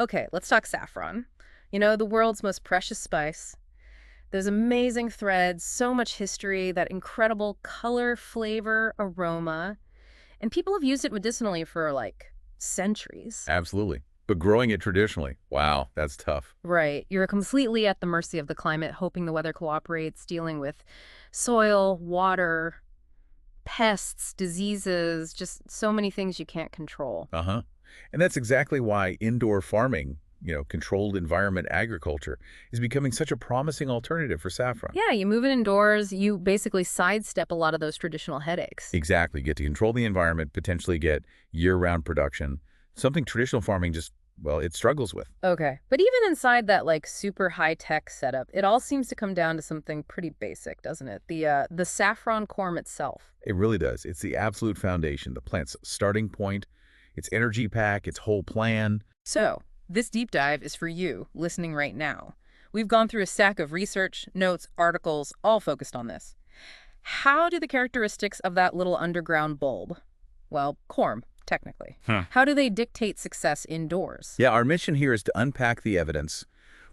Okay, let's talk saffron. You know, the world's most precious spice. Those amazing threads, so much history, that incredible color, flavor, aroma. And people have used it medicinally for like centuries. Absolutely. But growing it traditionally, wow, that's tough. Right. You're completely at the mercy of the climate, hoping the weather cooperates, dealing with soil, water, pests, diseases, just so many things you can't control. Uh-huh. And that's exactly why indoor farming, controlled environment agriculture, is becoming such a promising alternative for saffron. Yeah, you move it indoors, you basically sidestep a lot of those traditional headaches. Exactly. Get to control the environment, potentially get year-round production, something traditional farming just, well, it struggles with. Okay. But even inside that like super high-tech setup, it all seems to come down to something pretty basic, doesn't it? The saffron corm itself. It really does. It's the absolute foundation, the plant's starting point, its energy pack, its whole plan. So, this deep dive is for you, listening right now. We've gone through a stack of research, notes, articles, all focused on this. How do the characteristics of that little underground bulb, well, corm, technically, how do they dictate success indoors? Yeah, our mission here is to unpack the evidence.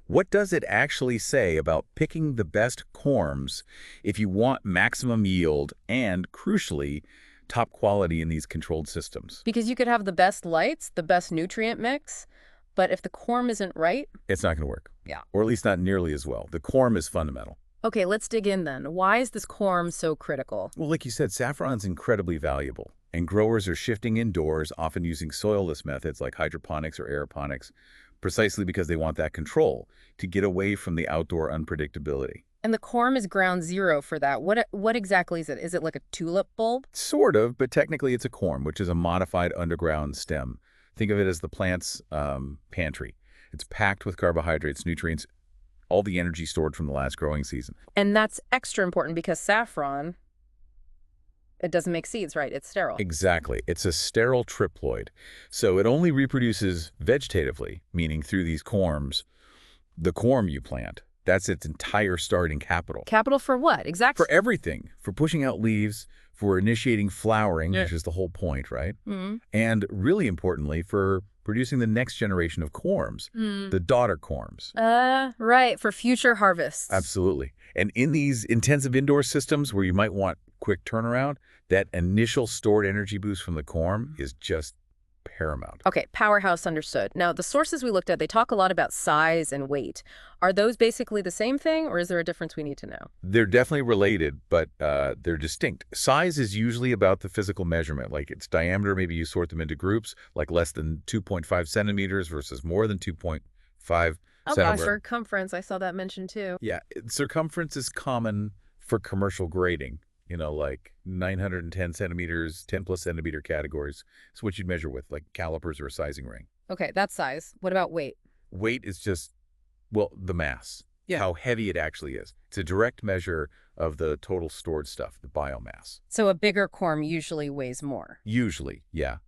What does it actually say about picking the best corms if you want maximum yield and, crucially, top quality in these controlled systems? Because you could have the best lights, the best nutrient mix, but if the corm isn't right, It's not going to work. yeah. Or at least not nearly as well. The corm is fundamental. Okay, let's dig in then. Why is this corm so critical? Well, like you said, saffron's incredibly valuable, and growers are shifting indoors, often using soilless methods like hydroponics or aeroponics, precisely because they want that control to get away from the outdoor unpredictability. And the corm is ground zero for that. What exactly is it? Is it like a tulip bulb? Sort of, but technically it's a corm, which is a modified underground stem. Think of it as the plant's pantry. It's packed with carbohydrates, nutrients, all the energy stored from the last growing season. And that's extra important because saffron, it doesn't make seeds, right? It's sterile. Exactly. It's a sterile triploid. So it only reproduces vegetatively, meaning through these corms, the corm you plant. That's its entire starting capital. Capital for what? Exactly. For everything. For pushing out leaves, for initiating flowering, Yeah. which is the whole point, right? Mm. And really importantly, for producing the next generation of corms, the daughter corms. Right, for future harvests. Absolutely. And in these intensive indoor systems where you might want quick turnaround, that initial stored energy boost from the corm is just paramount. Okay, powerhouse understood. Now, the sources we looked at, they talk a lot about size and weight. Are those basically the same thing, or is there a difference we need to know? They're definitely related, but they're distinct. Size is usually about the physical measurement, like its diameter. Maybe you sort them into groups, like less than 2.5 centimeters versus more than 2.5 Oh, gosh, centimeters. circumference, I saw that mentioned too. Yeah, circumference is common for commercial grading, like 910 centimeters, 10 plus centimeter categories. It's what you'd measure with, like calipers or a sizing ring. Okay, that's size. What about weight? Weight is just, well, the mass, Yeah. how heavy it actually is. It's a direct measure of the total stored stuff, the biomass. So a bigger corm usually weighs more. Usually, yeah.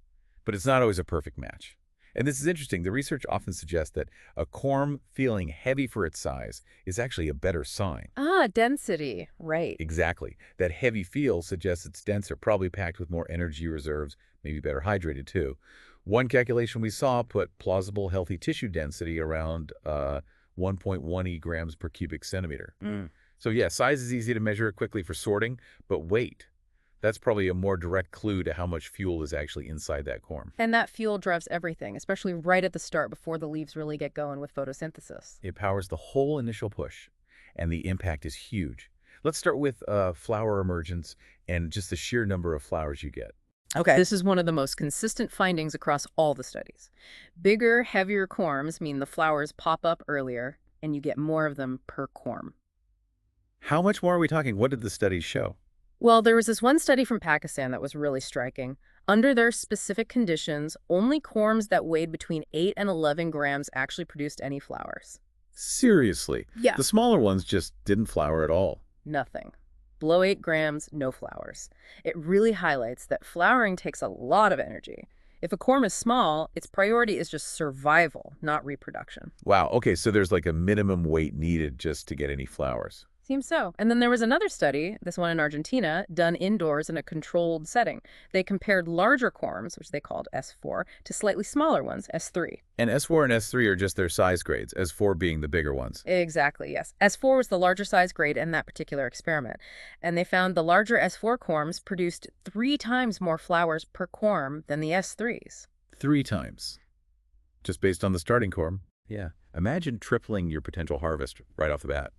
But it's not always a perfect match. And this is interesting. The research often suggests that a corm feeling heavy for its size is actually a better sign. Ah, density. Right. Exactly. That heavy feel suggests it's denser, probably packed with more energy reserves, maybe better hydrated too. One calculation we saw put plausible healthy tissue density around 1.1 grams per cubic centimeter. So yeah, size is easy to measure quickly for sorting, but weight, that's probably a more direct clue to how much fuel is actually inside that corm. And that fuel drives everything, especially right at the start before the leaves really get going with photosynthesis. It powers the whole initial push, and the impact is huge. Let's start with flower emergence and just the sheer number of flowers you get. Okay. This is one of the most consistent findings across all the studies. Bigger, heavier corms mean the flowers pop up earlier, and you get more of them per corm. How much more are we talking? What did the studies show? Well, there was this one study from Pakistan that was really striking. Under their specific conditions, only corms that weighed between 8 and 11 grams actually produced any flowers. Seriously? Yeah. The smaller ones just didn't flower at all. Nothing. Below 8 grams, no flowers. It really highlights that flowering takes a lot of energy. If a corm is small, its priority is just survival, not reproduction. Wow. Okay, so there's like a minimum weight needed just to get any flowers. Seems so. And then there was another study, this one in Argentina, done indoors in a controlled setting. They compared larger corms, which they called S4, to slightly smaller ones, S3. And S4 and S3 are just their size grades, S4 being the bigger ones. Exactly, yes. S4 was the larger size grade in that particular experiment. And they found the larger S4 corms produced 3 times more flowers per corm than the S3s. 3 times. Just based on the starting corm. Yeah. Imagine tripling your potential harvest right off the bat.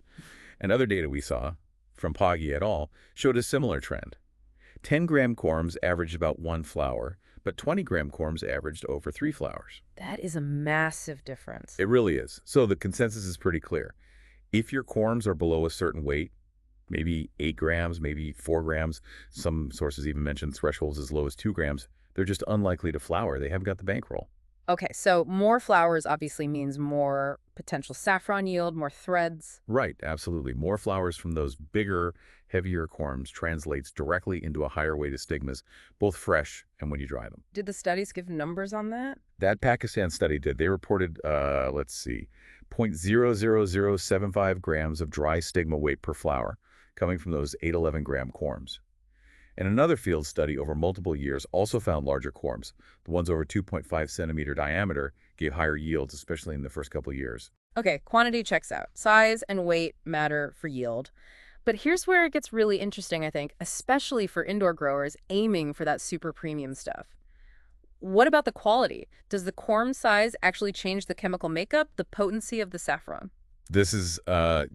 And other data we saw, from Poggi et al., showed a similar trend. 10-gram corms averaged about 1 flower, but 20-gram corms averaged over 3 flowers. That is a massive difference. It really is. So the consensus is pretty clear. If your corms are below a certain weight, maybe 8 grams, maybe 4 grams, some sources even mention thresholds as low as 2 grams, they're just unlikely to flower. They haven't got the bankroll. Okay, so more flowers obviously means more potential saffron yield, more threads. Right, absolutely. More flowers from those bigger, heavier corms translates directly into a higher weight of stigmas, both fresh and when you dry them. Did the studies give numbers on that? That Pakistan study did. They reported, let's see, 0.00075 grams of dry stigma weight per flower coming from those 811-gram corms. And another field study over multiple years also found larger corms. The ones over 2.5 centimeter diameter gave higher yields, especially in the first couple of years. Okay, quantity checks out. Size and weight matter for yield. But here's where it gets really interesting, I think, especially for indoor growers aiming for that super premium stuff. What about the quality? Does the corm size actually change the chemical makeup, the potency of the saffron? This is a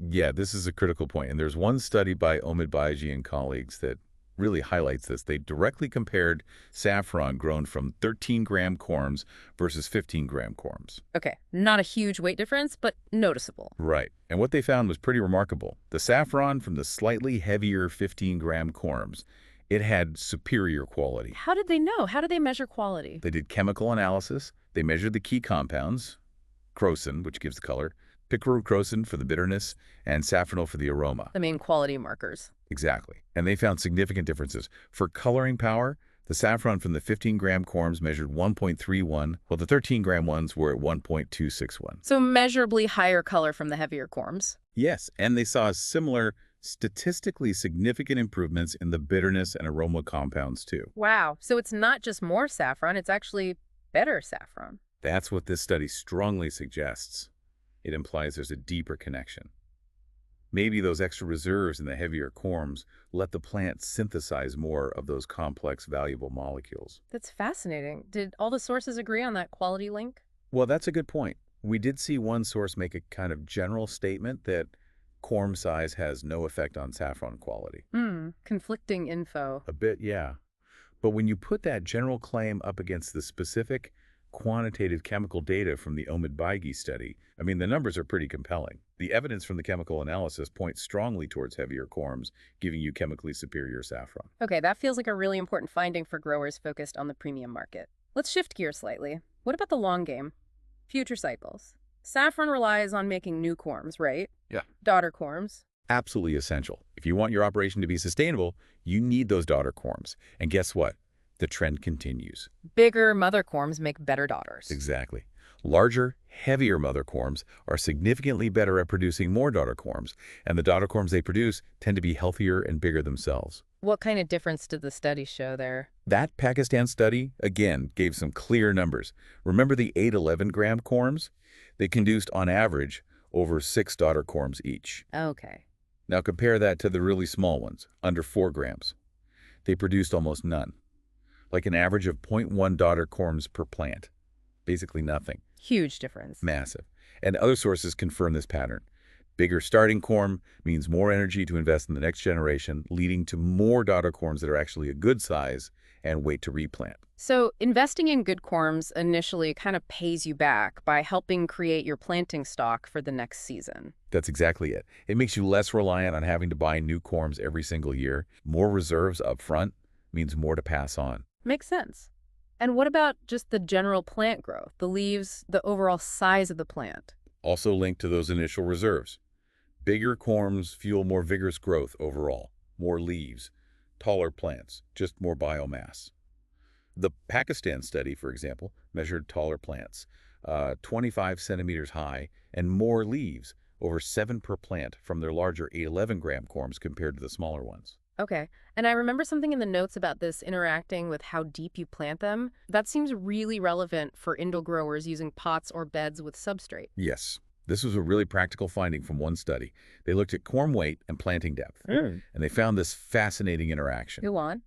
critical point. And there's one study by Omid Baiji and colleagues that really highlights this. They directly compared saffron grown from 13-gram corms versus 15-gram corms. Okay, not a huge weight difference, but noticeable. Right. And what they found was pretty remarkable. The saffron from the slightly heavier 15-gram corms, it had superior quality. How did they know? How did they measure quality? They did chemical analysis. They measured the key compounds, crocin, which gives the color, picrocrocin for the bitterness, and saffronol for the aroma. The main quality markers. Exactly. And they found significant differences. For coloring power, the saffron from the 15-gram corms measured 1.31, while the 13-gram ones were at 1.261. So measurably higher color from the heavier corms. Yes, and they saw similar, statistically significant improvements in the bitterness and aroma compounds, too. Wow. So it's not just more saffron, it's actually better saffron. That's what this study strongly suggests. It implies there's a deeper connection. Maybe those extra reserves in the heavier corms let the plant synthesize more of those complex, valuable molecules. That's fascinating. Did all the sources agree on that quality link? Well, that's a good point. We did see one source make a kind of general statement that corm size has no effect on saffron quality. Conflicting info. A bit, yeah. But when you put that general claim up against the specific quantitative chemical data from the Omid Baigi study, I mean, the numbers are pretty compelling. The evidence from the chemical analysis points strongly towards heavier corms, giving you chemically superior saffron. Okay, that feels like a really important finding for growers focused on the premium market. Let's shift gears slightly. What about the long game? Future cycles. Saffron relies on making new corms, right? Yeah. Daughter corms. Absolutely essential. If you want your operation to be sustainable, you need those daughter corms. And guess what? The trend continues. Bigger mother corms make better daughters. Exactly. Larger, heavier mother corms are significantly better at producing more daughter corms, and the daughter corms they produce tend to be healthier and bigger themselves. What kind of difference did the study show there? That Pakistan study, again, gave some clear numbers. Remember the 811-gram corms? They produced, on average, over 6 daughter corms each. Okay. Now compare that to the really small ones, under 4 grams. They produced almost none, like an average of 0.1 daughter corms per plant. Basically nothing. Huge difference. Massive. And other sources confirm this pattern. Bigger starting corm means more energy to invest in the next generation, leading to more daughter corms that are actually a good size and wait to replant. So investing in good corms initially kind of pays you back by helping create your planting stock for the next season. That's exactly it. It makes you less reliant on having to buy new corms every single year. More reserves up front means more to pass on. Makes sense. And what about just the general plant growth, the leaves, the overall size of the plant? Also linked to those initial reserves. Bigger corms fuel more vigorous growth overall, more leaves, taller plants, just more biomass. The Pakistan study, for example, measured taller plants, 25 centimeters high, and more leaves, over 7 per plant from their larger 8-11-gram corms compared to the smaller ones. Okay. And I remember something in the notes about this interacting with how deep you plant them. That seems really relevant for indoor growers using pots or beds with substrate. Yes, this was a really practical finding from one study. They looked at corm weight and planting depth, and they found this fascinating interaction. Go on.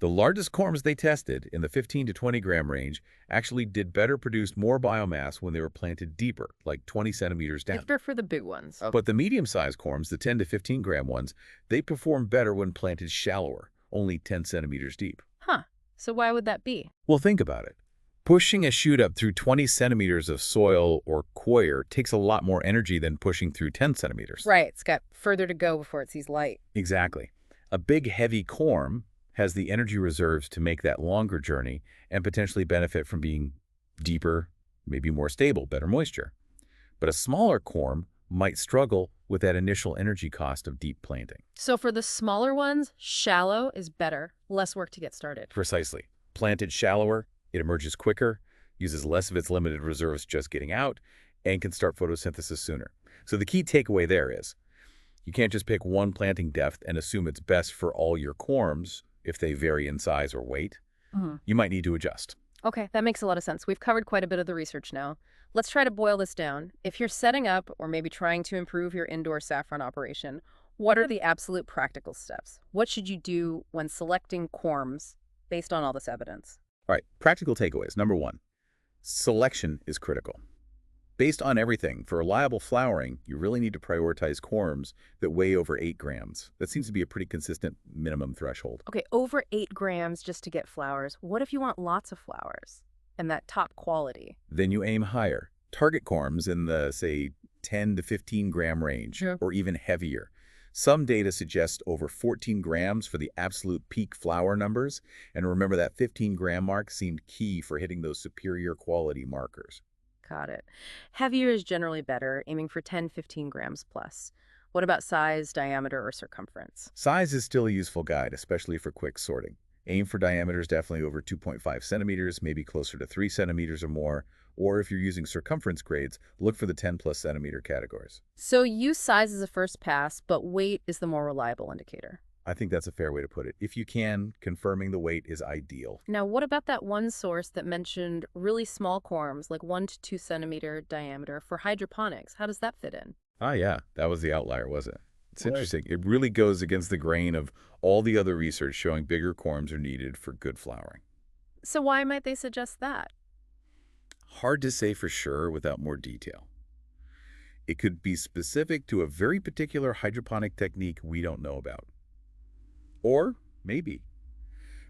The largest corms they tested, in the 15 to 20-gram range, actually did better produce more biomass when they were planted deeper, like 20 centimeters down. Deeper for the big ones. But the medium-sized corms, the 10 to 15-gram ones, they performed better when planted shallower, only 10 centimeters deep. Huh. So why would that be? Well, think about it. Pushing a shoot up through 20 centimeters of soil or coir takes a lot more energy than pushing through 10 centimeters. Right. It's got further to go before it sees light. Exactly. A big, heavy corm has the energy reserves to make that longer journey and potentially benefit from being deeper, maybe more stable, better moisture. But a smaller corm might struggle with that initial energy cost of deep planting. So for the smaller ones, shallow is better. Less work to get started. Precisely. Planted shallower, it emerges quicker, uses less of its limited reserves just getting out, and can start photosynthesis sooner. So the key takeaway there is, you can't just pick one planting depth and assume it's best for all your corms if they vary in size or weight. You might need to adjust. Okay, that makes a lot of sense. We've covered quite a bit of the research now. Let's try to boil this down. If you're setting up or maybe trying to improve your indoor saffron operation, what are the absolute practical steps? What should you do when selecting corms based on all this evidence? All right, practical takeaways. Number 1, selection is critical. Based on everything, for reliable flowering, you really need to prioritize corms that weigh over 8 grams. That seems to be a pretty consistent minimum threshold. Okay, over 8 grams just to get flowers. What if you want lots of flowers and that top quality? Then you aim higher. Target corms in the, say, 10 to 15 gram range, or even heavier. Some data suggest over 14 grams for the absolute peak flower numbers, and remember that 15-gram mark seemed key for hitting those superior quality markers. Got it. Heavier is generally better, aiming for 10-15 grams plus. What about size, diameter, or circumference? Size is still a useful guide, especially for quick sorting. Aim for diameters definitely over 2.5 centimeters, maybe closer to 3 centimeters or more. Or if you're using circumference grades, look for the 10-plus centimeter categories. So use size as a first pass, but weight is the more reliable indicator. I think that's a fair way to put it. If you can, confirming the weight is ideal. Now, what about that one source that mentioned really small corms, like 1 to 2 centimeter diameter for hydroponics? How does that fit in? Yeah, that was the outlier, wasn't it? It's interesting. It really goes against the grain of all the other research showing bigger corms are needed for good flowering. So why might they suggest that? Hard to say for sure without more detail. It could be specific to a very particular hydroponic technique we don't know about. Or maybe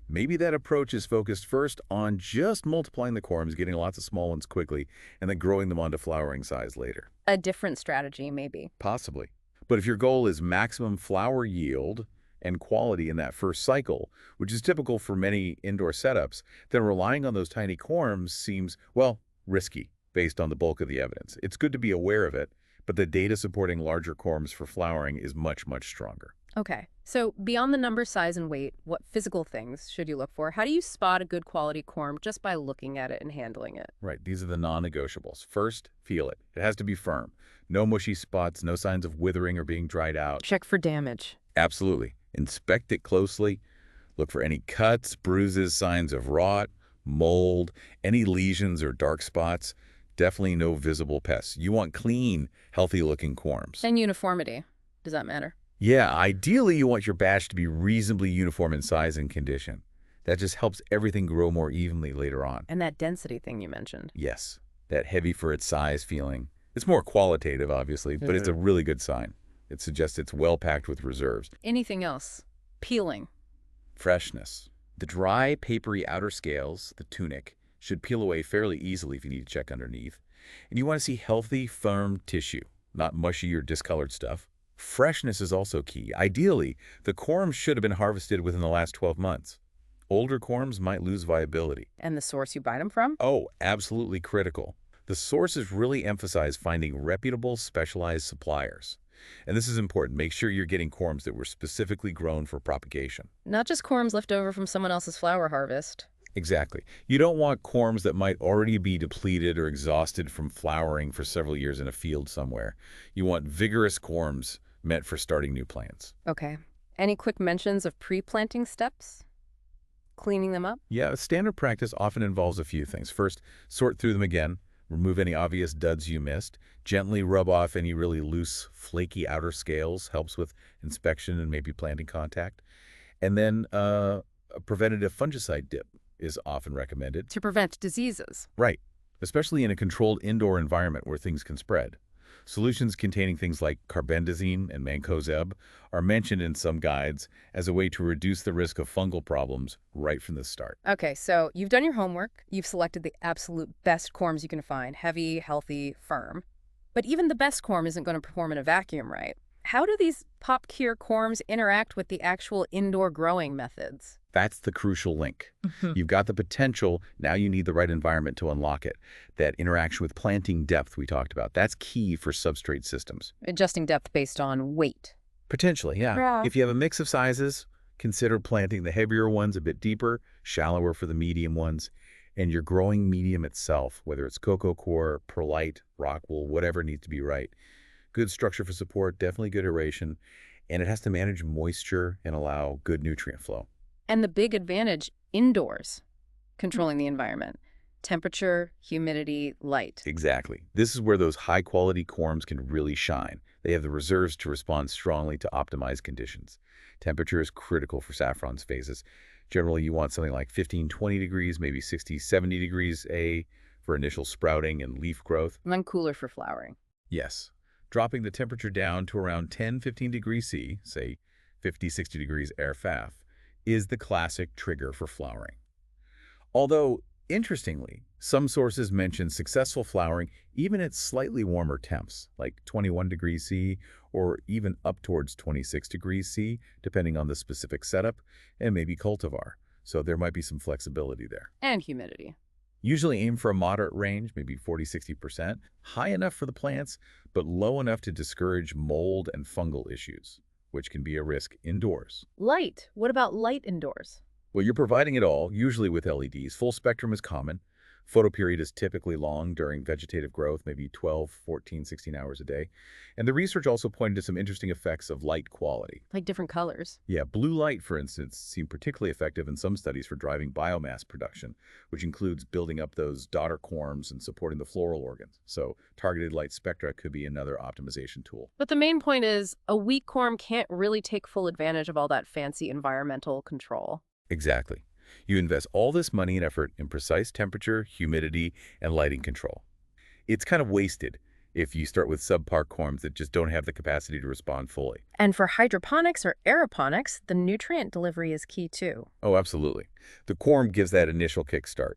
that approach is focused first on just multiplying the corms, getting lots of small ones quickly, and then growing them onto flowering size later. A different strategy, maybe. Possibly. But if your goal is maximum flower yield and quality in that first cycle, which is typical for many indoor setups, then relying on those tiny corms seems, well, risky based on the bulk of the evidence. It's good to be aware of it, but the data supporting larger corms for flowering is much, much stronger. Okay, so beyond the number, size, and weight, what physical things should you look for? How do you spot a good quality corm just by looking at it and handling it? Right, these are the non-negotiables. First, feel it. It has to be firm. No mushy spots, no signs of withering or being dried out. Check for damage. Absolutely. Inspect it closely. Look for any cuts, bruises, signs of rot, mold, any lesions or dark spots. Definitely no visible pests. You want clean, healthy-looking corms. And uniformity. Does that matter? Yeah, ideally you want your batch to be reasonably uniform in size and condition. That just helps everything grow more evenly later on. And that density thing you mentioned. Yes, that heavy for its size feeling. It's more qualitative, obviously, but it's a really good sign. It suggests it's well packed with reserves. Anything else? Peeling. Freshness. The dry, papery outer scales, the tunic, should peel away fairly easily if you need to check underneath. And you want to see healthy, firm tissue, not mushy or discolored stuff. Freshness is also key. Ideally, the corms should have been harvested within the last 12 months. Older corms might lose viability. And the source you buy them from? Oh, absolutely critical. The sources really emphasize finding reputable, specialized suppliers. And this is important. Make sure you're getting corms that were specifically grown for propagation. Not just corms left over from someone else's flower harvest. Exactly. You don't want corms that might already be depleted or exhausted from flowering for several years in a field somewhere. You want vigorous corms meant for starting new plants. Okay. Any quick mentions of pre-planting steps? Cleaning them up? Yeah, standard practice often involves a few things. First, sort through them again, remove any obvious duds you missed, gently rub off any really loose, flaky outer scales, helps with inspection and maybe planting contact. And then a preventative fungicide dip is often recommended. To prevent diseases. Right, especially in a controlled indoor environment where things can spread. Solutions containing things like carbendazine and mancozeb are mentioned in some guides as a way to reduce the risk of fungal problems right from the start. Okay, so you've done your homework. You've selected the absolute best corms you can find, heavy, healthy, firm. But even the best corm isn't going to perform in a vacuum, right? How do these pop-cure corms interact with the actual indoor growing methods? That's the crucial link. You've got the potential, now you need the right environment to unlock it. That interaction with planting depth we talked about, that's key for substrate systems. Adjusting depth based on weight. Potentially, yeah. Yeah. If you have a mix of sizes, consider planting the heavier ones a bit deeper, shallower for the medium ones, and your growing medium itself, whether it's cocoa coir, perlite, rockwool, whatever needs to be right. Good structure for support, definitely good aeration, and it has to manage moisture and allow good nutrient flow. And the big advantage indoors, controlling the environment. Temperature, humidity, light. Exactly. This is where those high-quality corms can really shine. They have the reserves to respond strongly to optimized conditions. Temperature is critical for saffron's phases. Generally, you want something like 15, 20 degrees, maybe 60, 70 degrees A for initial sprouting and leaf growth. And then cooler for flowering. Yes. Dropping the temperature down to around 10, 15 degrees C, say 50, 60 degrees air FAF, is the classic trigger for flowering. Although, interestingly, some sources mention successful flowering even at slightly warmer temps, like 21 degrees C or even up towards 26 degrees C, depending on the specific setup and maybe cultivar. So there might be some flexibility there. And humidity. Usually aim for a moderate range, maybe 40–60%, high enough for the plants, but low enough to discourage mold and fungal issues, which can be a risk indoors. Light. What about light indoors? Well, you're providing it all, usually with LEDs. Full spectrum is common. Photoperiod is typically long during vegetative growth, maybe 12, 14, 16 hours a day. And the research also pointed to some interesting effects of light quality. Like different colors. Yeah, blue light, for instance, seemed particularly effective in some studies for driving biomass production, which includes building up those daughter corms and supporting the floral organs. So targeted light spectra could be another optimization tool. But the main point is, a weak corm can't really take full advantage of all that fancy environmental control. Exactly. You invest all this money and effort in precise temperature, humidity, and lighting control. It's kind of wasted if you start with subpar corms that just don't have the capacity to respond fully. And for hydroponics or aeroponics, the nutrient delivery is key too. Oh, absolutely. The corm gives that initial kickstart.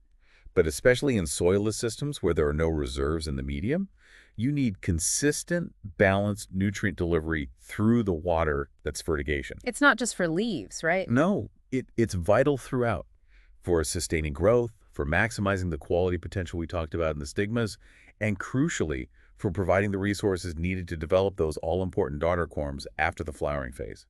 But especially in soilless systems where there are no reserves in the medium, you need consistent, balanced nutrient delivery through the water that's fertigation. It's not just for leaves, right? No, it's vital throughout for sustaining growth, for maximizing the quality potential we talked about in the stigmas, and crucially, for providing the resources needed to develop those all-important daughter corms after the flowering phase.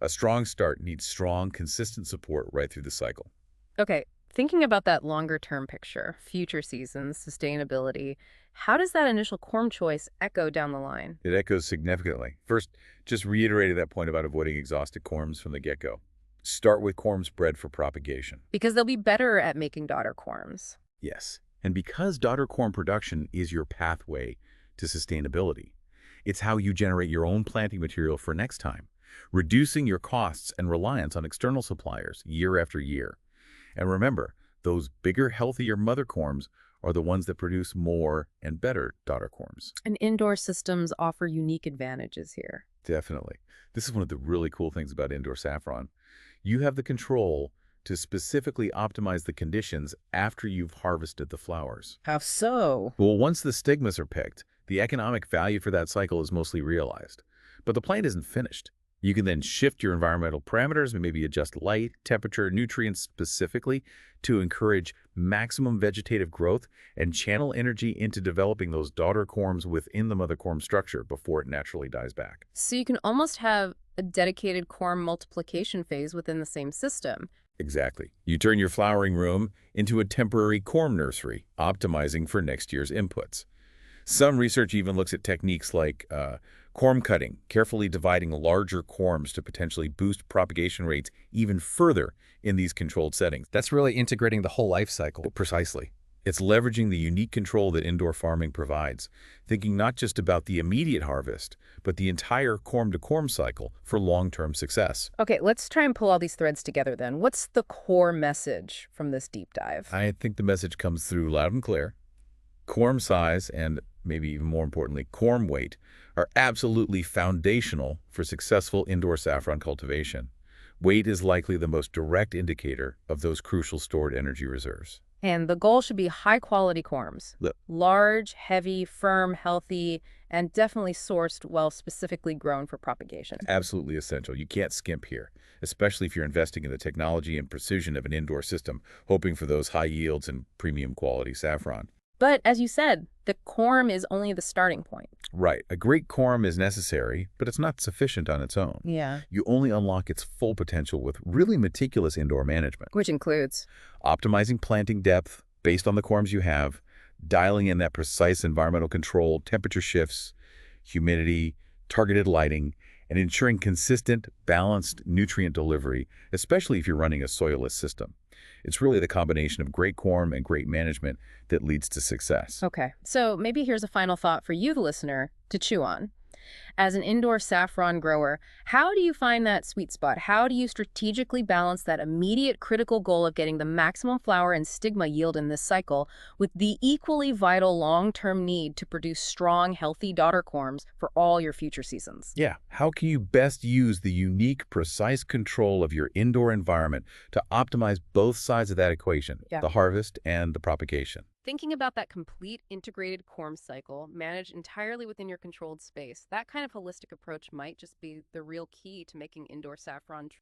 A strong start needs strong, consistent support right through the cycle. Okay, thinking about that longer-term picture, future seasons, sustainability, how does that initial corm choice echo down the line? It echoes significantly. First, just reiterated that point about avoiding exhausted corms from the get-go. Start with corms bred for propagation. Because they'll be better at making daughter corms. Yes, and because daughter corm production is your pathway to sustainability, it's how you generate your own planting material for next time, reducing your costs and reliance on external suppliers year after year. And remember, those bigger, healthier mother corms are the ones that produce more and better daughter corms. And indoor systems offer unique advantages here. Definitely. This is one of the really cool things about indoor saffron. You have the control to specifically optimize the conditions after you've harvested the flowers. How so? Well, once the stigmas are picked, the economic value for that cycle is mostly realized. But the plant isn't finished. You can then shift your environmental parameters and maybe adjust light, temperature, nutrients specifically to encourage maximum vegetative growth and channel energy into developing those daughter corms within the mother corm structure before it naturally dies back. So you can almost have a dedicated corm multiplication phase within the same system, Exactly. You turn your flowering room into a temporary corm nursery, optimizing for next year's inputs. Some research even looks at techniques like corm cutting, carefully dividing larger corms to potentially boost propagation rates even further in these controlled settings. That's really integrating the whole life cycle. Precisely. It's leveraging the unique control that indoor farming provides, thinking not just about the immediate harvest, but the entire corm-to-corm cycle for long-term success. Okay, let's try and pull all these threads together then. What's the core message from this deep dive? I think the message comes through loud and clear. Corm size and, maybe even more importantly, corm weight are absolutely foundational for successful indoor saffron cultivation. Weight is likely the most direct indicator of those crucial stored energy reserves. And the goal should be high-quality corms. Look. Large, heavy, firm, healthy, and definitely sourced well specifically grown for propagation. Absolutely essential. You can't skimp here, especially if you're investing in the technology and precision of an indoor system, hoping for those high yields and premium quality saffron. But as you said, the corm is only the starting point. Right. A great corm is necessary, but it's not sufficient on its own. Yeah. You only unlock its full potential with really meticulous indoor management. Which includes Optimizing planting depth based on the corms you have, dialing in that precise environmental control, temperature shifts, humidity, targeted lighting, and ensuring consistent, balanced nutrient delivery, especially if you're running a soilless system. It's really the combination of great corm and great management that leads to success. Okay, so maybe here's a final thought for you, the listener, to chew on. As an indoor saffron grower, how do you find that sweet spot? How do you strategically balance that immediate critical goal of getting the maximum flower and stigma yield in this cycle with the equally vital long-term need to produce strong, healthy daughter corms for all your future seasons? Yeah, how can you best use the unique, precise control of your indoor environment to optimize both sides of that equation, the harvest and the propagation? Thinking about that complete integrated corm cycle managed entirely within your controlled space, that kind of holistic approach might just be the real key to making indoor saffron